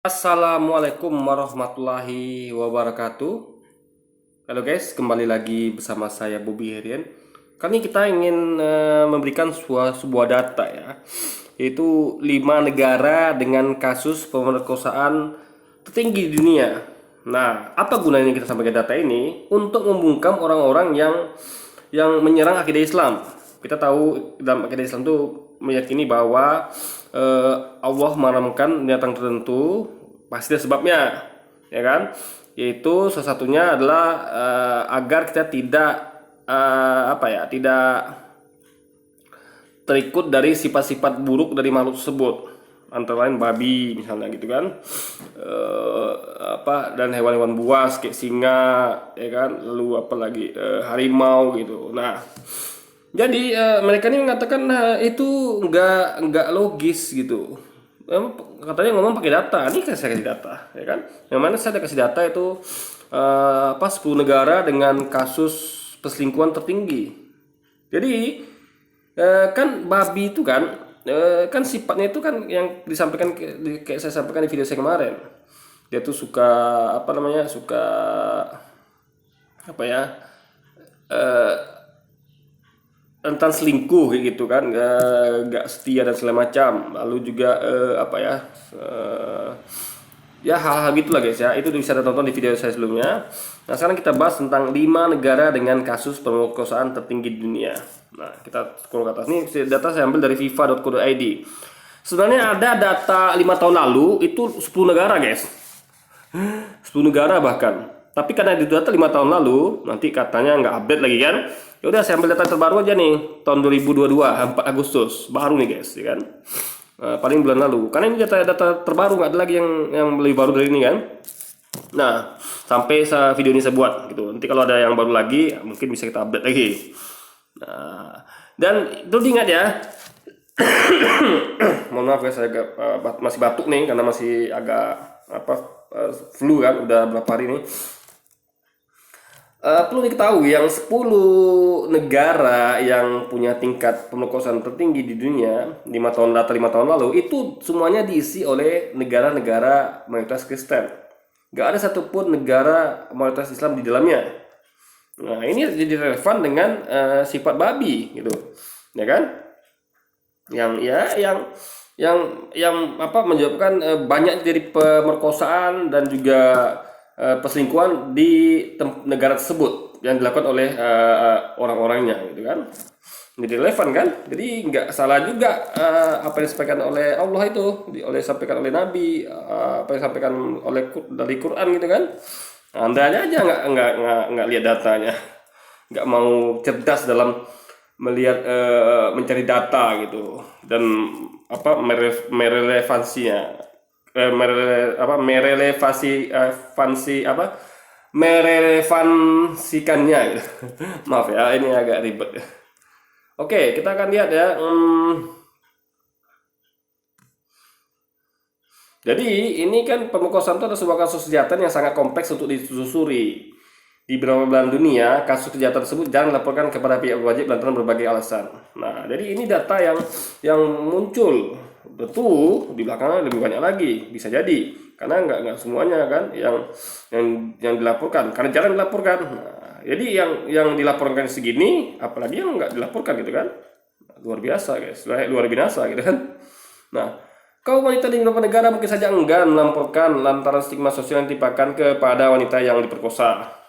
Assalamualaikum warahmatullahi wabarakatuh. Halo guys, kembali lagi bersama saya Bobby Herian. Kali ini kita ingin memberikan sebuah data ya, yaitu 5 negara dengan kasus pemerkosaan tertinggi di dunia. Nah, apa gunanya kita sampaikan data ini? Untuk membungkam orang-orang yang menyerang akidah Islam. Kita tahu dalam akidah Islam itu meyakini bahwa Allah menaramkan binatang tertentu pasti ada sebabnya, ya kan? Yaitu salah satunya adalah agar kita tidak tidak terikut dari sifat-sifat buruk dari makhluk tersebut, antara lain babi misalnya gitu kan, dan hewan-hewan buas kayak singa, ya kan, lalu apalagi harimau gitu. Nah, jadi mereka ini mengatakan itu nggak logis gitu. Katanya ngomong pakai data, ini kan saya kasih data, ya kan? Yang mana saya ada kasih data itu 10 negara dengan kasus perselingkuhan tertinggi. Jadi kan babi itu kan sifatnya itu kan yang disampaikan kayak saya sampaikan di video saya kemarin. Dia tuh suka suka apa ya rentan selingkuh kayak gitu kan, nggak setia dan segala macam. Lalu juga ya hal-hal gitulah guys ya, itu bisa ditonton di video saya sebelumnya. Nah, sekarang kita bahas tentang 5 negara dengan kasus pemerkosaan tertinggi di dunia. Nah, kita scroll ke atas. Ini data saya ambil dari fifa.co.id. Sebenarnya ada data 5 tahun lalu itu 10 negara guys, 10 negara bahkan. Tapi karena di data 5 tahun lalu, nanti katanya nggak update lagi kan. Ya udah, saya ambil data terbaru aja nih, tahun 2022, 4 Agustus. Baru nih guys, ya kan. Paling bulan lalu. Karena ini data terbaru, nggak ada lagi yang lebih baru dari ini kan. Nah, sampai video ini saya buat gitu. Nanti kalau ada yang baru lagi, mungkin bisa kita update lagi. Nah, dan itu diingat ya. Mohon maaf guys, saya agak, masih batuk nih karena masih agak flu kan, udah berapa hari nih. Perlu diketahui yang 10 negara yang punya tingkat pemerkosaan tertinggi di dunia 5 tahun lalu itu semuanya diisi oleh negara-negara mayoritas Kristen. Gak ada satupun negara mayoritas Islam di dalamnya. Nah, ini jadi relevan dengan sifat babi gitu, ya kan? Yang menyebabkan banyak jadi pemerkosaan dan juga perselingkuhan di negara tersebut yang dilakukan oleh orang-orangnya gitu kan. Jadi relevan kan, jadi nggak salah juga apa yang disampaikan oleh Allah itu, disampaikan oleh Nabi, apa yang disampaikan dari Quran gitu kan. Anda aja nggak lihat datanya, nggak mau cerdas dalam melihat mencari data gitu, dan merelevansinya, merelevansikannya gitu. Maaf ya, ini agak ribet. Oke, kita akan lihat ya. Jadi ini kan pemerkosaan itu adalah sebuah kasus kejahatan yang sangat kompleks untuk ditelusuri. Di beberapa belahan dunia, kasus kejahatan tersebut jarang dilaporkan kepada pihak wajib lantaran berbagai alasan. Nah, jadi ini data yang muncul. Tentu di belakangnya lebih banyak lagi, bisa jadi. Karena nggak semuanya kan yang dilaporkan, karena jarang dilaporkan. Nah, jadi yang dilaporkan segini, apalagi yang nggak dilaporkan gitu kan. Luar biasa guys, luar biasa gitu kan. Nah, kaum wanita di beberapa negara mungkin saja enggan melaporkan lantaran stigma sosial yang ditimpakan kepada wanita yang diperkosa.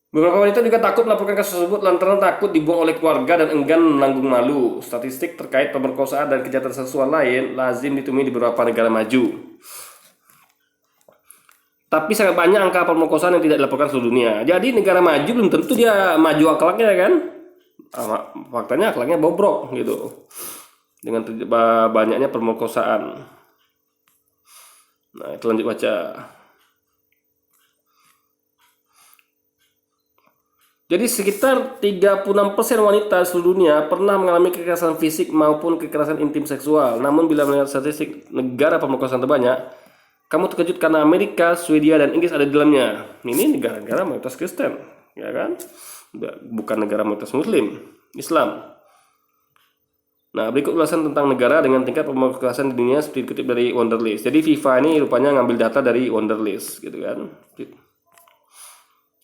Beberapa wanita juga takut melaporkan kasus tersebut lantaran takut dibuang oleh keluarga dan enggan menanggung malu. Statistik terkait pemerkosaan dan kejahatan seksual lain lazim ditemui di beberapa negara maju. Tapi sangat banyak angka pemerkosaan yang tidak dilaporkan seluruh dunia. Jadi negara maju belum tentu dia maju akhlaknya kan. Faktanya akhlaknya bobrok gitu. Dengan banyaknya pemerkosaan. Nah, itu lanjut baca. Jadi sekitar 36% wanita seluruh dunia pernah mengalami kekerasan fisik maupun kekerasan intim seksual. Namun bila melihat statistik negara pemerkosaan terbanyak, kamu terkejut karena Amerika, Swedia, dan Inggris ada di dalamnya. Ini negara-negara mayoritas Kristen, ya kan? Bukan negara mayoritas Muslim, Islam. Nah, berikut ulasan tentang negara dengan tingkat pemerkosaan di dunia seperti dikutip dari Wonderlist. Jadi FIFA ini rupanya ngambil data dari Wonderlist gitu kan.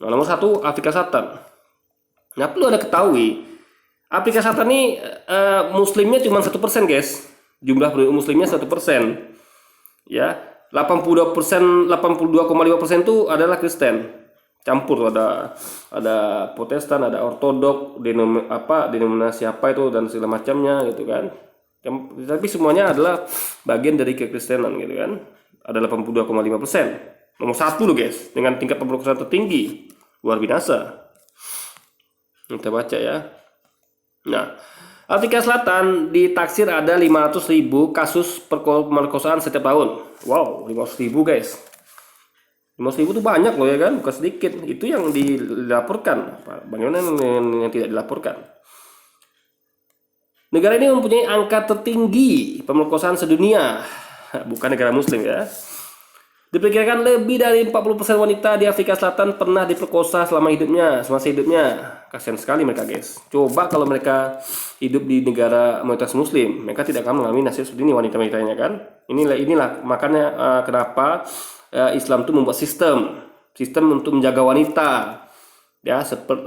Nah, nomor 1 Afrika Selatan. Nah, perlu ada ketahui, Afrika Selatan ini muslimnya cuma 1%, guys. Jumlah penduduk muslimnya 1%. Ya, 82,5% itu adalah Kristen. Campur, ada Protestan, ada Ortodok, denominasi apa itu dan segala macamnya gitu kan. Tapi semuanya adalah bagian dari kekristenan gitu kan. Ada 82,5%. Nomor 1 loh guys, dengan tingkat pemerkosaan tertinggi. Luar biasa. Kita baca ya. Nah, Afrika Selatan ditaksir ada 500.000 kasus pemerkosaan setiap tahun. Wow, 500.000 guys. 500.000 itu banyak loh ya kan, bukan sedikit. Itu yang dilaporkan. Bagaimana yang tidak dilaporkan? Negara ini mempunyai angka tertinggi pemerkosaan sedunia. Bukan negara muslim ya. Diperkirakan lebih dari 40% wanita di Afrika Selatan pernah diperkosa semasa hidupnya. Kasihan sekali mereka guys. Coba kalau mereka hidup di negara mayoritas muslim, mereka tidak akan mengalami nasib seperti ini wanita-wanitanya kan. Inilah makanya kenapa Islam itu membuat sistem untuk menjaga wanita. Ya, seperti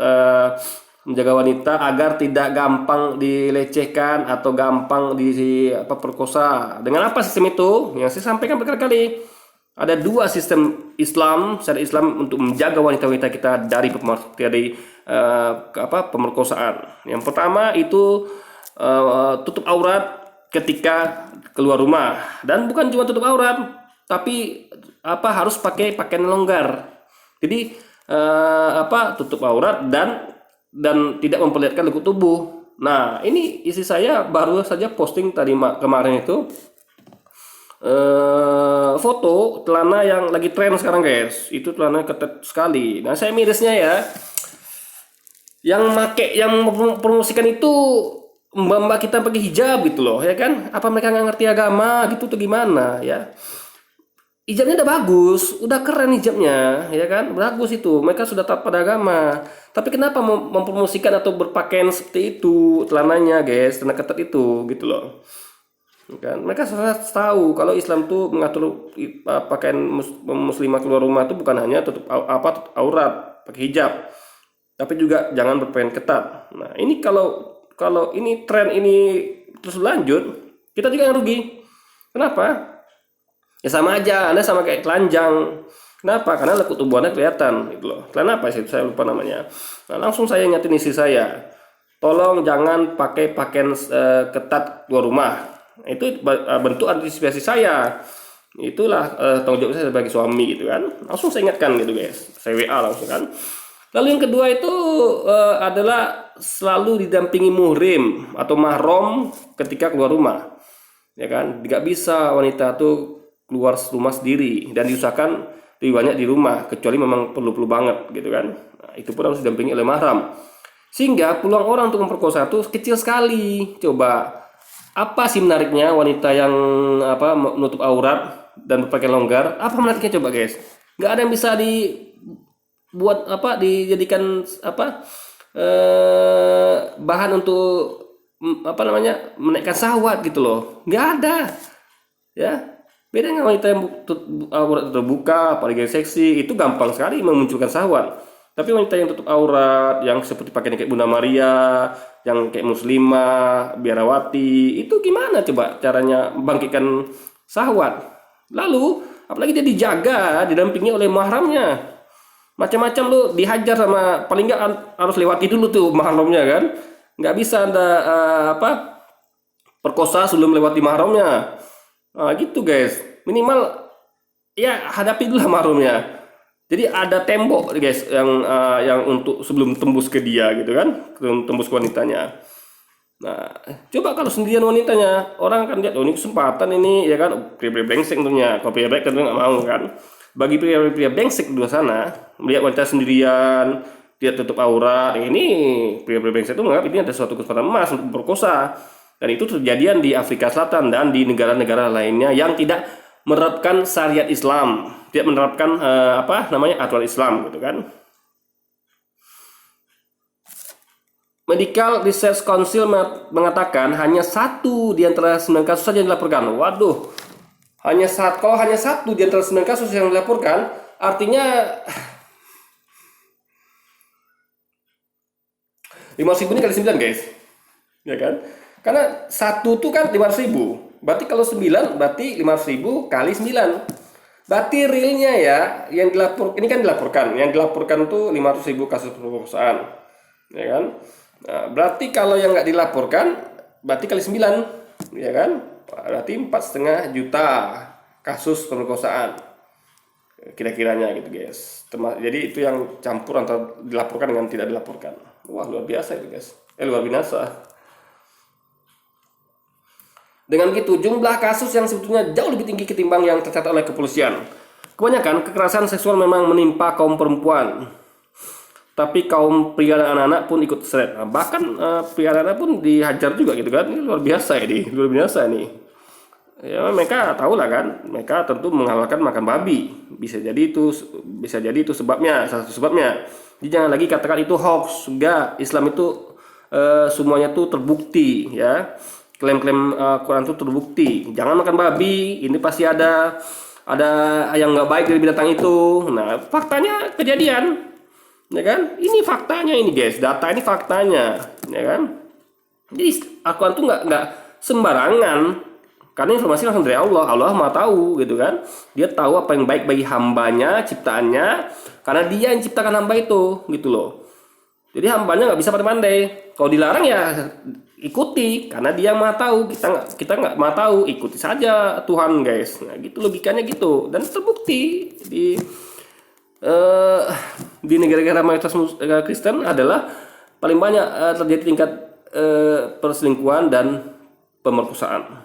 menjaga wanita agar tidak gampang dilecehkan atau gampang diperkosa. Dengan apa sistem itu? Yang saya sampaikan berkali-kali. Ada 2 sistem syariat Islam untuk menjaga wanita-wanita kita dari pemerkosaan. Yang pertama itu tutup aurat ketika keluar rumah, dan bukan cuma tutup aurat, tapi harus pakai pakaian longgar. Jadi tutup aurat dan tidak memperlihatkan lekuk tubuh. Nah, ini istri saya baru saja posting tadi kemarin itu. Foto celana yang lagi tren sekarang guys, itu celana ketat sekali. Nah, saya mirisnya ya, yang promosikan itu mbak-mbak kita pakai hijab gitu loh ya kan. Apa mereka nggak ngerti agama gitu tuh gimana ya? Hijabnya udah bagus, udah keren hijabnya ya kan, bagus itu, mereka sudah taat pada agama. Tapi kenapa mempromosikan atau berpakaian seperti itu celananya guys, celana ketat itu gitu loh kan. Mereka sudah tahu kalau Islam tuh mengatur pakaian muslimah keluar rumah itu bukan hanya tutup aurat pakai hijab, tapi juga jangan berpakaian ketat. Nah, ini kalau ini tren ini terus lanjut, kita juga yang rugi. Kenapa? Ya sama aja, Anda sama kayak telanjang. Kenapa? Karena lekuk tubuh Anda kelihatan gitu loh. Telan apa sih? Saya lupa namanya. Nah, langsung saya ingatin istri saya, tolong jangan pakai pakaian ketat keluar rumah. Itu bentuk antisipasi saya. Itulah tanggung jawab saya sebagai suami gitu kan. Langsung saya ingatkan gitu guys. Saya WA langsung kan. Lalu yang kedua itu adalah selalu didampingi muhrim atau mahram ketika keluar rumah. Ya kan? Tidak bisa wanita tuh keluar rumah sendiri, dan diusahakan lebih banyak di rumah kecuali memang perlu banget gitu kan. Nah, itu pun harus didampingi oleh mahram. Sehingga peluang orang untuk memperkosa itu kecil sekali. Coba, apa sih menariknya wanita yang menutup aurat dan berpakaian longgar? Apa menariknya coba guys? Nggak ada yang bisa dijadikan bahan untuk menaikkan syahwat gitu loh. Nggak ada ya. Beda dengan wanita yang aurat terbuka, apalagi seksi, itu gampang sekali memunculkan syahwat. Tapi wanita yang tutup aurat, yang seperti pakaian kayak Bunda Maria, yang kayak muslimah, biarawati, itu gimana coba caranya bangkitkan syahwat? Lalu, apalagi dia dijaga, didampingi oleh mahramnya. Macam-macam lu dihajar sama, paling nggak harus lewati dulu tuh mahramnya kan? Nggak bisa Anda perkosa sebelum lewati mahramnya. Nah, gitu guys. Minimal ya hadapi dulu mahramnya. Jadi ada tembok guys yang untuk sebelum tembus ke dia gitu kan, tembus ke wanitanya. Nah, coba kalau sendirian wanitanya, orang akan lihat, oh ini kesempatan ini ya kan, pria-pria brengsek tentunya. Kalau pria brengsek tentunya nggak mau kan. Bagi pria-pria brengsek di luar sana, melihat wanita sendirian, dia tutup aurat, ini pria-pria brengsek itu menganggap ini ada suatu kesempatan emas untuk berkosa. Dan itu terjadian di Afrika Selatan dan di negara-negara lainnya yang tidak menerapkan syariat Islam, tidak menerapkan aturan Islam gitu kan. Medical Research Council mengatakan hanya 1 di antara 9 kasus saja yang dilaporkan. Waduh, kalau hanya 1 di antara 9 kasus yang dilaporkan, artinya 500.000 ini kali 9 guys, ya kan? Karena 1 tuh kan 500.000, berarti kalau 9 berarti 500.000 kali 9. Berarti realnya ya, yang dilaporkan tuh 500.000 kasus pemerkosaan, ya kan? Nah, berarti kalau yang nggak dilaporkan berarti kali 9, ya kan? Berarti 4,5 juta kasus pemerkosaan kira-kiranya gitu guys. Jadi itu yang campur antara dilaporkan dengan tidak dilaporkan. Wah, luar biasa itu guys. Luar biasa. Dengan gitu, jumlah kasus yang sebetulnya jauh lebih tinggi ketimbang yang tercatat oleh kepolisian. Kebanyakan kekerasan seksual memang menimpa kaum perempuan, tapi kaum pria dan anak-anak pun ikut terseret. Nah, bahkan pria dan anak pun dihajar juga gitu kan. Ini luar biasa ini, luar biasa nih. Ya mereka tahu lah kan, mereka tentu menghalalkan makan babi. Bisa jadi itu sebabnya, salah satu sebabnya. Jadi jangan lagi katakan itu hoax. Enggak, Islam itu semuanya tuh terbukti ya. Klaim-klaim Quran itu terbukti. Jangan makan babi, ini pasti ada yang nggak baik dari binatang itu. Nah, faktanya kejadian. Ya kan? Ini faktanya ini guys, data ini faktanya, ya kan? Jadi Al-Quran tuh nggak sembarangan, karena informasi langsung dari Allah. Allah Maha tahu gitu kan? Dia tahu apa yang baik bagi hambanya, ciptaannya, karena Dia yang ciptakan hamba itu, gitu loh. Jadi hambanya nggak bisa pandai-pandai. Kalau dilarang ya ikuti, karena Dia Maha tahu. Kita nggak Maha tahu, ikuti saja Tuhan guys. Nah gitu logikanya gitu, dan terbukti di negara-negara mayoritas Kristen adalah paling banyak terjadi tingkat perselingkuhan dan pemerkosaan.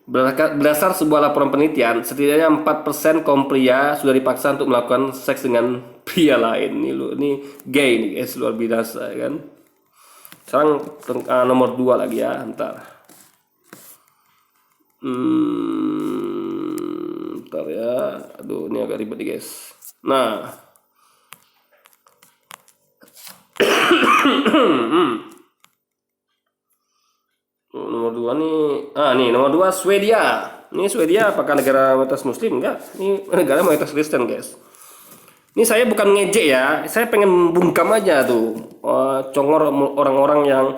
Berdasar sebuah laporan penelitian, setidaknya 4% kaum pria sudah dipaksa untuk melakukan seks dengan pria lain. Ini gay nih guys, luar biasa kan. Sekarang nomor 2 lagi ya, ntar ya, aduh ini agak ribet nih guys. Nah, nomor 2 nih, nomor 2 Swedia. Ini Swedia apakah negara mayoritas Muslim? Enggak, ini negara mayoritas Kristen guys. Ini saya bukan ngejek ya, saya pengen bungkam aja tuh congor orang-orang yang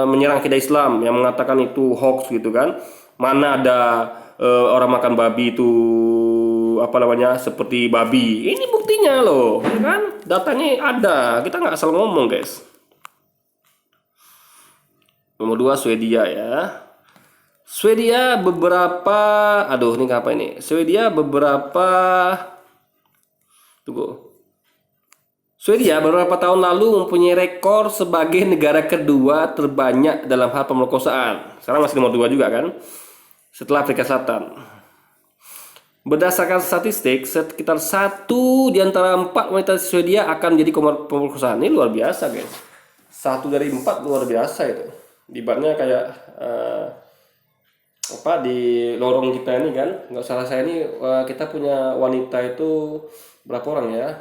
menyerang akidah Islam, yang mengatakan itu hoax gitu kan. Mana ada orang makan babi itu seperti babi. Ini buktinya loh, ya kan? Datanya ada, kita nggak asal ngomong guys. Nomor 2 Swedia ya. Swedia beberapa tahun lalu mempunyai rekor sebagai negara kedua terbanyak dalam hal pemerkosaan. Sekarang masih nomor 2 juga kan, setelah Afrika Selatan. Berdasarkan statistik, sekitar 1 di antara 4 wanita di Swedia akan jadi pemerkosaan. Ini luar biasa guys. 1 dari 4 luar biasa itu. Ibaratnya kayak di lorong kita ini kan, nggak salah saya ini kita punya wanita itu berapa orang ya?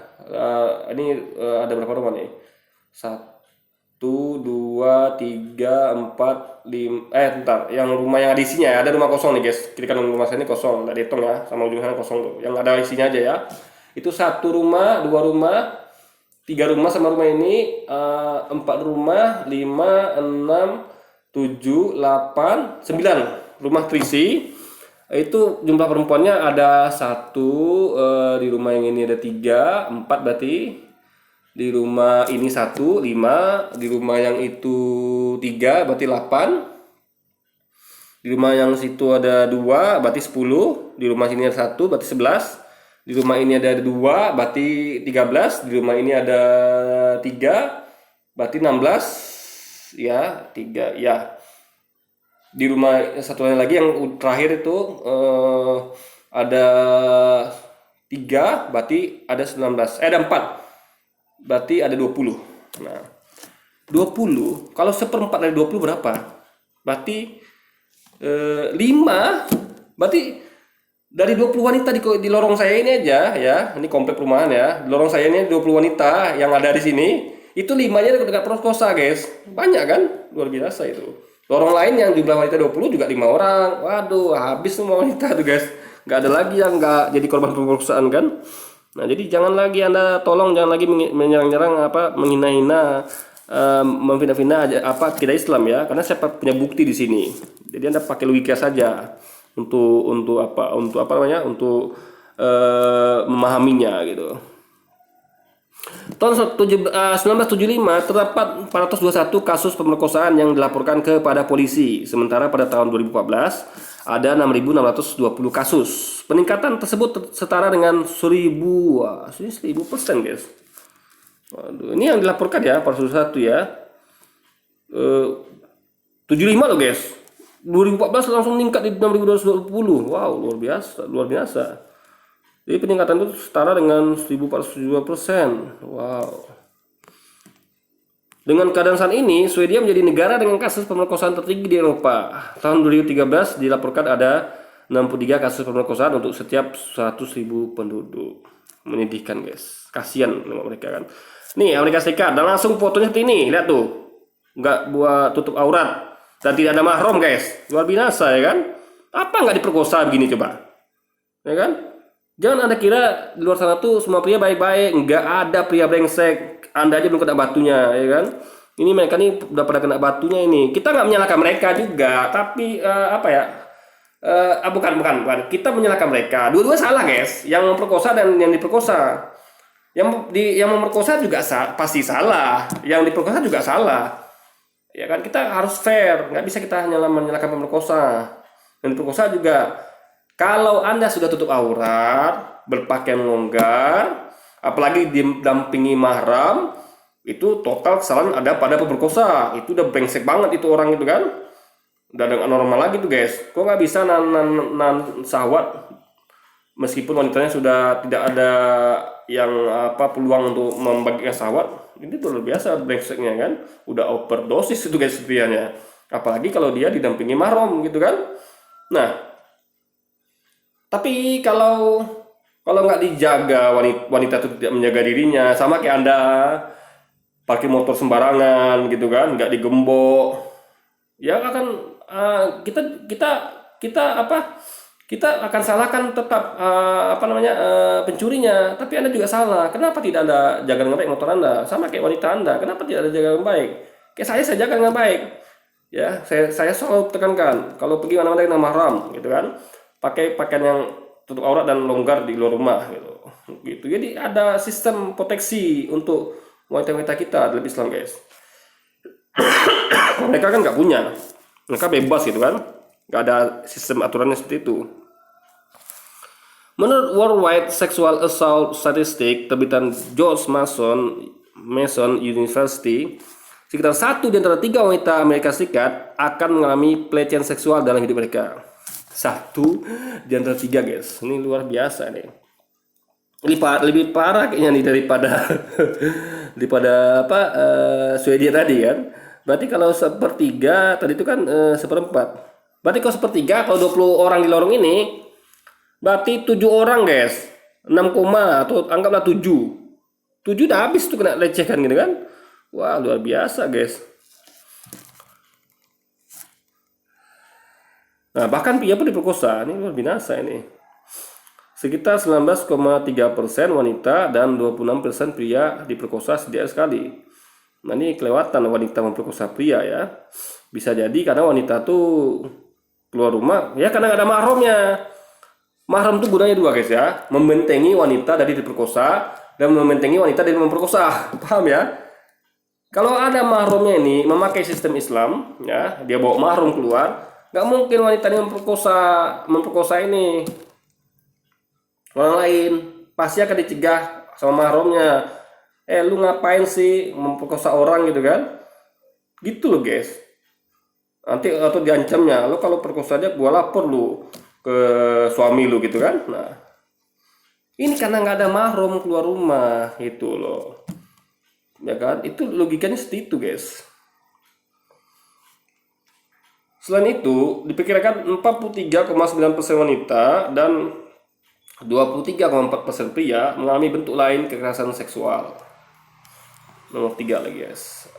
Ada berapa rumah nih? 1, 2, 3, 4, 5. Yang rumah yang ada isinya ya, ada rumah kosong nih guys. Kiri kanan rumah saya ini kosong, nggak dihitung ya, sama ujung sana kosong tuh. Yang ada isinya aja ya. Itu 1 rumah, 2 rumah, 3 rumah sama rumah ini, 4 rumah, 5, 6, 7, 8, 9 rumah terisi. Itu jumlah perempuannya ada 1, di rumah yang ini ada 3, 4 berarti. Di rumah ini 1, 5, di rumah yang itu 3 berarti 8. Di rumah yang situ ada 2 berarti 10. Di rumah sini ada 1 berarti 11. Di rumah ini ada 2 berarti 13. Di rumah ini ada 3 berarti 16 ya, 3 ya. Di rumah satu lagi yang terakhir itu ada 3 berarti ada 19. Ada 4 berarti ada 20. Nah, 20 kalau 1/4 dari 20 berapa? Berarti 5. Berarti Dari 20 wanita di lorong saya ini aja ya, ini komplek perumahan ya. Di lorong saya ini 20 wanita yang ada di sini, itu 5-nya dekat perkosa, guys. Banyak kan? Luar biasa itu. Lorong lain yang jumlah wanita 20 juga 5 orang. Waduh, habis semua wanita tuh, guys. Nggak ada lagi yang nggak jadi korban pemerkosaan kan. Nah, jadi jangan lagi Anda tolong jangan lagi menyerang-nyerang apa menghina-hina memfitnah-fitnah aja apa kita Islam ya, karena saya punya bukti di sini. Jadi Anda pakai logika saja untuk apa namanya untuk memahaminya gitu. Tahun 1975 terdapat 421 kasus pemerkosaan yang dilaporkan kepada polisi, sementara pada tahun 2014 ada 6.620 kasus. Peningkatan tersebut setara dengan 1000%, guys. Waduh, ini yang dilaporkan ya, 421 ya. 75 loh, guys. 2014 langsung meningkat di 6.220. Wow, luar biasa, luar biasa. Jadi peningkatan itu setara dengan 1402%. Wow. Dengan keadaan saat ini, Swedia menjadi negara dengan kasus pemerkosaan tertinggi di Eropa. Tahun 2013 dilaporkan ada 63 kasus pemerkosaan untuk setiap 100.000 penduduk. Menyedihkan, guys. Kasihan dengan mereka kan. Nih, Amerika Serikat. Dan langsung fotonya seperti ini. Lihat tuh. Nggak buat tutup aurat. Dan tidak ada mahram, guys. Luar biasa ya kan. Apa nggak diperkosa begini coba? Ya kan? Jangan Anda kira di luar sana tuh semua pria baik-baik. Nggak ada pria brengsek. Anda aja belum kena batunya, ya kan? Ini mereka nih udah pada kena batunya ini. Kita nggak menyalahkan mereka juga, tapi apa ya? Bukan. Kita menyalahkan mereka. Dua-dua salah, guys. Yang memperkosa dan yang diperkosa. Yang memperkosa juga pasti salah. Yang diperkosa juga salah. Ya kan? Kita harus fair. Nggak bisa kita hanya menyalahkan pemerkosa. Yang diperkosa juga. Kalau Anda sudah tutup aurat, berpakaian longgar, apalagi didampingi mahram, itu total kesalahan ada pada pemerkosa. Itu udah brengsek banget itu orang itu kan. Udah dengan normal lagi tuh, guys. Kok nggak bisa nan syahwat meskipun wanitanya sudah tidak ada yang peluang untuk membagikan syahwat. Ini tuh luar biasa brengseknya kan. Udah overdosis itu, guys, prianya. Apalagi kalau dia didampingi mahram gitu kan. Nah, tapi kalau nggak dijaga, wanita itu tidak menjaga dirinya, sama kayak Anda parkir motor sembarangan gitu kan, nggak digembok, ya akan kita akan salahkan tetap pencurinya. Tapi Anda juga salah. Kenapa tidak Anda jaga dengan baik motor Anda? Sama kayak wanita Anda, kenapa tidak Anda jaga dengan baik? Kayak saya jaga dengan baik. Ya, saya selalu tekankan kalau pergi mana-mana dengan mahram gitu kan. Pakai pakaian yang tutup aurat dan longgar di luar rumah gitu. Jadi ada sistem proteksi untuk wanita-wanita kita dalam Islam, guys. Mereka kan nggak punya, mereka bebas gitu kan, nggak ada sistem aturannya seperti itu. Menurut Worldwide Sexual Assault Statistic terbitan George Mason University, sekitar 1 di antara 3 wanita Amerika Serikat akan mengalami pelecehan seksual dalam hidup mereka. 1 di antara 3, guys. Ini luar biasa nih. Lebih parah kayaknya nih daripada Swedia tadi kan. Berarti kalau 1/3 tadi itu kan 1/4. Berarti kalau 1/3 kalau 20 orang di lorong ini berarti 7 orang, guys. 6, atau anggaplah 7. 7 udah habis tuh kena lecehkan gitu kan. Wah, luar biasa, guys. Nah, bahkan pria pun diperkosa. Ini luar biasa ini. Sekitar 19,3% wanita dan 26% pria diperkosa setiap sekali. Nah, ini kelewatan wanita memperkosa pria ya. Bisa jadi karena wanita tuh keluar rumah ya karena nggak ada mahramnya. Mahram tuh gunanya 2, guys ya. Membentengi wanita dari diperkosa dan membentengi wanita dari memperkosa. Paham ya? Kalau ada mahramnya ini memakai sistem Islam ya, dia bawa mahram keluar, nggak mungkin wanita ini memperkosa ini orang lain. Pasti akan dicegah sama mahramnya. Lu ngapain sih memperkosa orang gitu kan? Gitu loh, guys. Nanti atau diancamnya, lo kalau perkosa dia gua lapor lu ke suami lu gitu kan. Nah, ini karena nggak ada mahram keluar rumah itu loh. Ya kan? Itu logikanya seperti itu, guys. Selain itu, diperkirakan 43,9% wanita dan 23,4% pria mengalami bentuk lain kekerasan seksual. Nomor 3 lagi guys.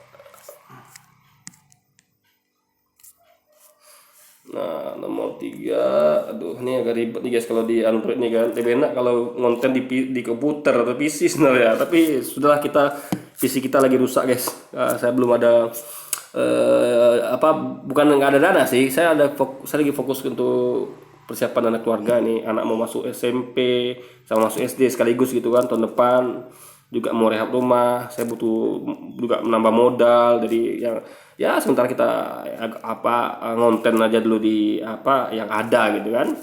Nah, nomor 3, aduh ini agak ribet nih guys kalau di Android nih kan. Lebih enak kalau ngonten di komputer atau PC sebenarnya. Tapi sudahlah, PC kita lagi rusak guys. Saya belum ada bukan nggak ada dana sih. Saya lagi fokus untuk persiapan anak keluarga nih. Anak mau masuk SMP sama masuk SD sekaligus gitu kan tahun depan. Juga mau rehab rumah, saya butuh juga menambah modal. Jadi ya sementara kita ngonten aja dulu di yang ada gitu kan.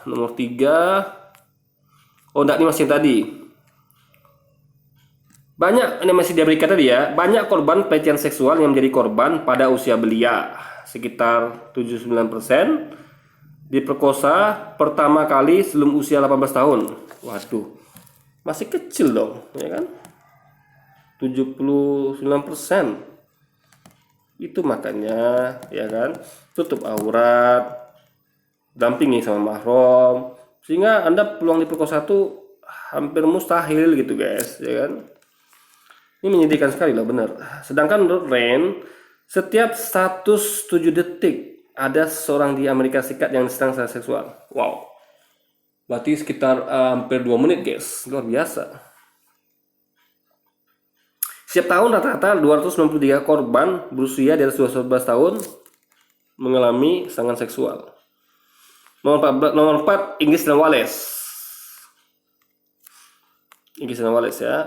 Nomor 3, enggak, ini masih tadi. Banyak, ini masih di Amerika tadi ya. Banyak korban pelecehan seksual yang menjadi korban pada usia belia, sekitar 79%. Diperkosa pertama kali sebelum usia 18 tahun. Waduh, masih kecil dong, ya kan? 79%. Itu makanya, ya kan, tutup aurat, dampingi sama mahram, sehingga Anda peluang diperkosa tuh hampir mustahil gitu guys, ya kan? Ini menyedihkan sekali lah, bener. Sedangkan menurut Rain, setiap 107 detik ada seorang di Amerika Serikat yang diserang secara seksual. Wow. Berarti sekitar hampir 2 menit guys. Luar biasa. Setiap tahun rata-rata 293 korban berusia di atas 12 tahun mengalami serangan seksual. Nomor 4 Inggris dan Wales. Inggris dan Wales ya.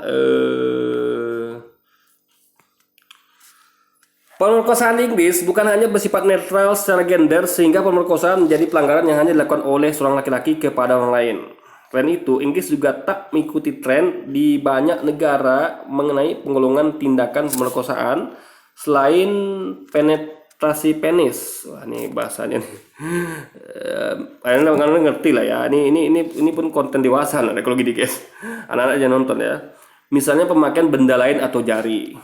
Pemerkosaan di Inggris bukan hanya bersifat netral secara gender, sehingga pemerkosaan menjadi pelanggaran yang hanya dilakukan oleh seorang laki-laki kepada orang lain. Selain itu, Inggris juga tak mengikuti tren di banyak negara mengenai penggolongan tindakan pemerkosaan selain penetrasi penis. Wah, ini bahasanya nih. Kalian ngerti lah ya. Ini pun konten dewasa nah, kalau gini guys. Anak-anak jangan nonton ya. Misalnya pemakaian benda lain atau jari.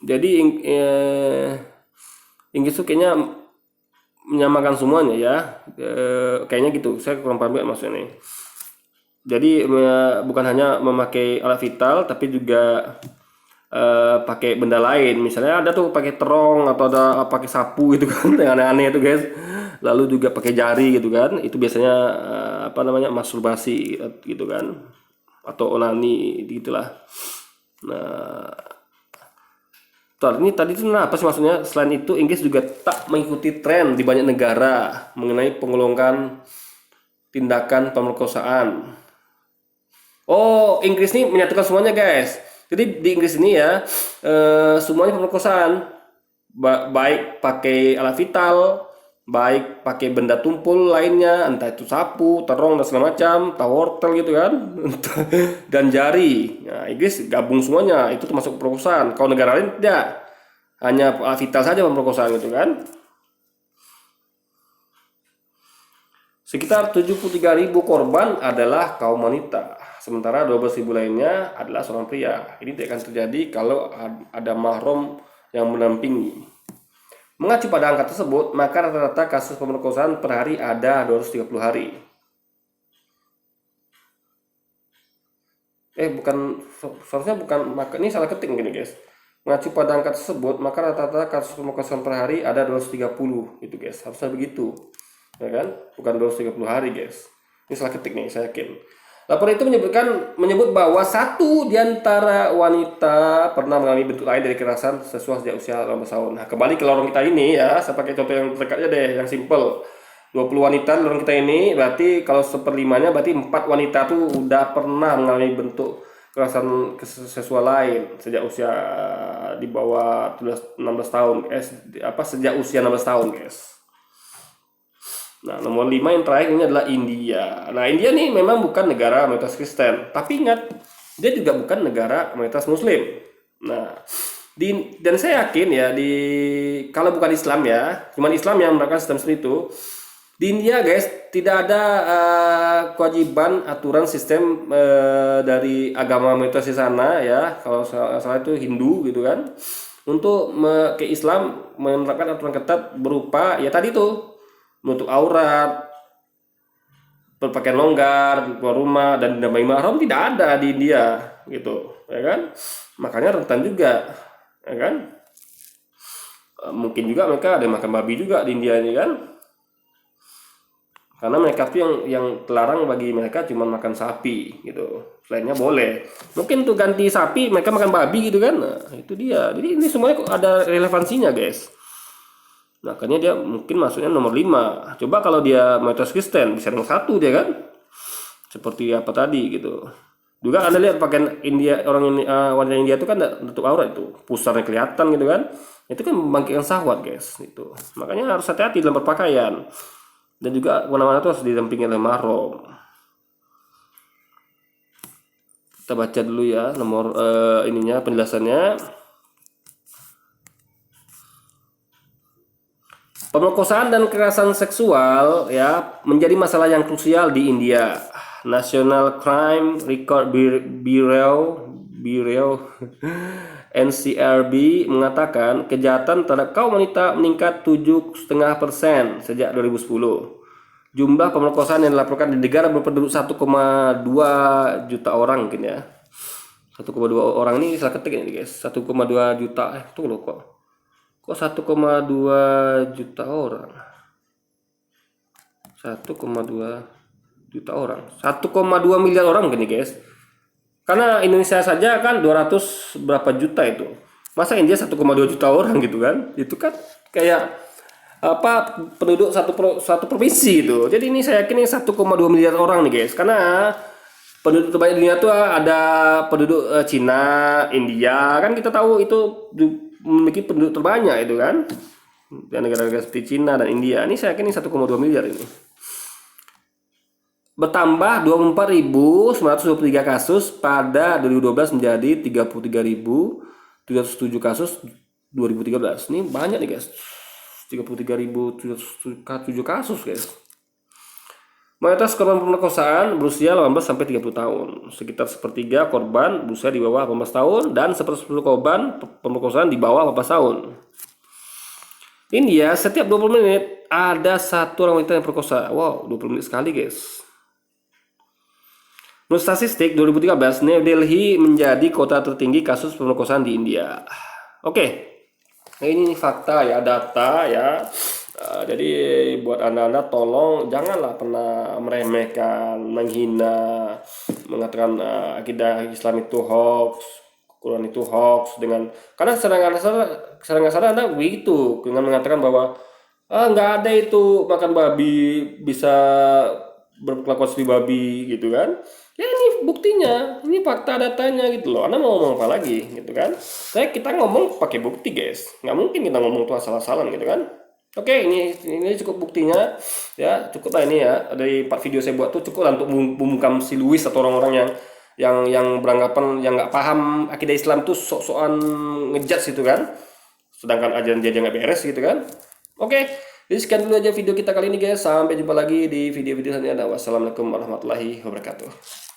Jadi Inggris tuh kayaknya menyamakan semuanya ya. Kayaknya gitu. Saya kurang paham maksudnya nih. Jadi bukan hanya memakai alat vital, tapi juga pakai benda lain. Misalnya ada tuh pakai terong atau ada pakai sapu gitu kan, yang aneh-aneh itu guys. Lalu juga pakai jari gitu kan. Itu biasanya masturbasi gitu kan, atau onani gitulah. Nah, ini tadi itu apa sih maksudnya? Selain itu, Inggris juga tak mengikuti tren di banyak negara mengenai penggolongan tindakan pemerkosaan. Oh, Inggris ini menyatukan semuanya guys. Jadi di Inggris ini ya, semuanya pemerkosaan, baik pakai alat vital, baik pakai benda tumpul lainnya, entah itu sapu, terong dan segala macam, atau wortel gitu kan, dan jari. Nah, Inggris gabung semuanya, itu termasuk pemerkosaan. Kalau negara lain tidak, hanya alat vital saja pemerkosaan gitu kan. Sekitar 73.000 korban adalah kaum wanita, sementara 12.000 lainnya adalah seorang pria. Ini tidak akan terjadi kalau ada mahram yang mendampingi. Mengacu pada angka tersebut, maka rata-rata kasus pemerkosaan per hari ada 230 hari. Seharusnya bukan, maka ini salah ketik gini guys. Mengacu pada angka tersebut, maka rata-rata kasus pemerkosaan per hari ada 230 gitu guys. Harusnya begitu. Ya kan? Bukan 230 hari guys. Ini salah ketik nih, saya yakin. Laporan itu menyebut bahwa 1 di antara wanita pernah mengalami bentuk lain dari kekerasan seksual sejak usia 18 tahun. Nah, kembali ke lorong kita ini ya, saya pakai contoh yang terdekat aja deh, yang simple. 20 wanita di lorong kita ini, berarti kalau 1/5-nya berarti 4 wanita tuh udah pernah mengalami bentuk kekerasan seksual lain sejak usia di bawah 16 tahun. Sejak usia 16 tahun, guys. Nah, nomor 5 yang terakhir ini adalah India. Nah, India nih memang bukan negara mayoritas Kristen, tapi ingat, dia juga bukan negara mayoritas Muslim. Nah, dan saya yakin ya, kalau bukan Islam ya, cuman Islam yang menerapkan sistem itu, Di India guys, tidak ada kewajiban aturan sistem dari agama mayoritas di sana ya. Kalau salah itu Hindu gitu kan. Untuk ke Islam menerapkan aturan ketat berupa ya tadi tuh menutup aurat, berpakaian longgar, keluar rumah dan damai mahram tidak ada di India gitu, ya kan? Makanya rentan juga, ya kan? Mungkin juga mereka ada yang makan babi juga di India ini kan? Karena mereka tuh yang terlarang bagi mereka cuma makan sapi gitu. Selainnya boleh. Mungkin tuh ganti sapi mereka makan babi gitu kan. Nah, itu dia. Jadi ini semuanya kok ada relevansinya, guys. Makanya dia mungkin masuknya nomor 5. Coba kalau dia mayoritas Kristen bisa nomor 1 dia kan. Seperti apa tadi gitu. Juga Anda lihat pakaian India orang ini wanita India itu kan tutup aurat itu, pusarnya kelihatan gitu kan. Itu kan membangkitkan syahwat, guys, itu. Makanya harus hati-hati dalam berpakaian. Dan juga mana-mana itu harus didampingi oleh mahram. Kita baca dulu ya nomor ininya penjelasannya. Pemerkosaan dan kekerasan seksual ya menjadi masalah yang krusial di India. National Crime Record Bureau NCRB mengatakan kejahatan terhadap kaum wanita meningkat 7,5% sejak 2010. Jumlah pemerkosaan yang dilaporkan di negara berpenduduk 1,2 juta orang mungkin ya. 1,2 orang ini salah ketik ini guys. 1,2 juta. Tuh loh kok 1,2 juta orang. 1,2 juta orang. 1,2 miliar orang gini guys. Karena Indonesia saja kan 200 berapa juta itu. Masa India 1,2 juta orang gitu kan? Itu kan kayak apa penduduk satu provinsi itu. Jadi ini saya yakin ini 1,2 miliar orang nih guys. Karena penduduk terbanyak dunia tuh ada penduduk Cina, India kan kita tahu itu memiliki penduduk terbanyak itu kan. Dan negara-negara seperti Cina dan India. Ini saya yakin ini 1,2 miliar ini. Bertambah 24.923 kasus pada 2012 menjadi 33.707 kasus 2013. Ini banyak nih guys. 33.707 kasus guys. Mayoritas korban pemerkosaan berusia 18 sampai 30 tahun. Sekitar sepertiga korban berusia di bawah 18 tahun dan sepersepuh korban pemerkosaan di bawah 18 tahun. India setiap 20 menit ada satu orang wanita yang perkosa. Wow, 20 menit sekali guys. Menurut statistik 2013, New Delhi menjadi kota tertinggi kasus pemerkosaan di India. Oke, nah, ini fakta ya, data ya. Jadi buat anda tolong janganlah pernah meremehkan, menghina, mengatakan akidah Islam itu hoax, Quran itu hoax dengan karena sering sadar anda begitu dengan mengatakan bahwa nggak ada itu makan babi bisa berkelakuan seperti babi gitu kan. Ya ini buktinya, ini fakta datanya gitu loh. Anda mau ngomong apa lagi gitu kan? Kita ngomong pakai bukti guys. Nggak mungkin kita ngomong tuh asal-asalan gitu kan? Oke, ini cukup buktinya ya, cukup lah ini ya. Dari 4 video saya buat tuh cukup lah untuk membungkam si Louis atau orang-orang yang beranggapan yang nggak paham akidah Islam tuh sok-sokan ngejudge gitu kan. Sedangkan ajaran dia nggak beres gitu kan. Oke, jadi sekian dulu aja video kita kali ini guys. Sampai jumpa lagi di video-video selanjutnya. Wassalamualaikum warahmatullahi wabarakatuh.